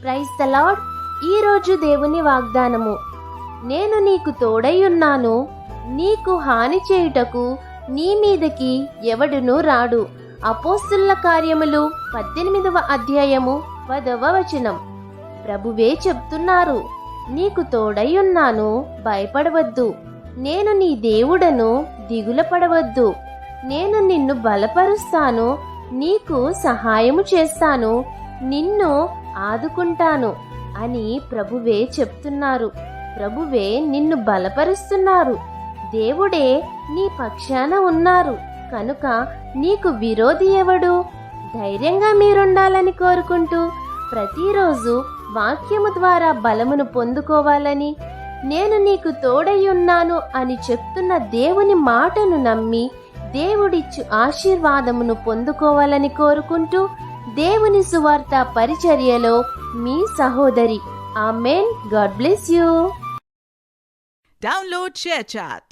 Praise the lord. ఈరోజు దేవుని వాగ్దానము. నేను నీకు తోడై ఉన్నాను, నీకు హాని చేయుటకు నీ మీదకి ఎవడునూ రాడు. అపోస్తుల కార్యములు 18వ అధ్యాయము 10వ వచనం. ప్రభువే చెప్తున్నారు, నీకు తోడై ఉన్నాను, భయపడవద్దు. నేను నీ దేవుడను, దిగుల పడవద్దు. నేను నిన్ను బలపరుస్తాను, నీకు సహాయము చేస్తాను, నిన్ను ఆదుకుంటాను అని ప్రభువే చెప్తున్నారు. ప్రభువే నిన్ను బలపరుస్తున్నారు. దేవుడే నీ పక్షాన ఉన్నారు కనుక నీకు విరోధి ఎవడు? ధైర్యంగా మీరుండాలని కోరుకుంటూ ప్రతిరోజు వాక్యము ద్వారా బలమును పొందుకోవాలని, నేను నీకు తోడై ఉన్నాను అని చెప్తున్న దేవుని మాటను నమ్మి దేవుడిచ్చు ఆశీర్వాదమును పొందుకోవాలని కోరుకుంటూ దేవుని సువార్త పరిచర్యలో మీ సహోదరి. ఆమేన్. God bless you. Download ShareChat.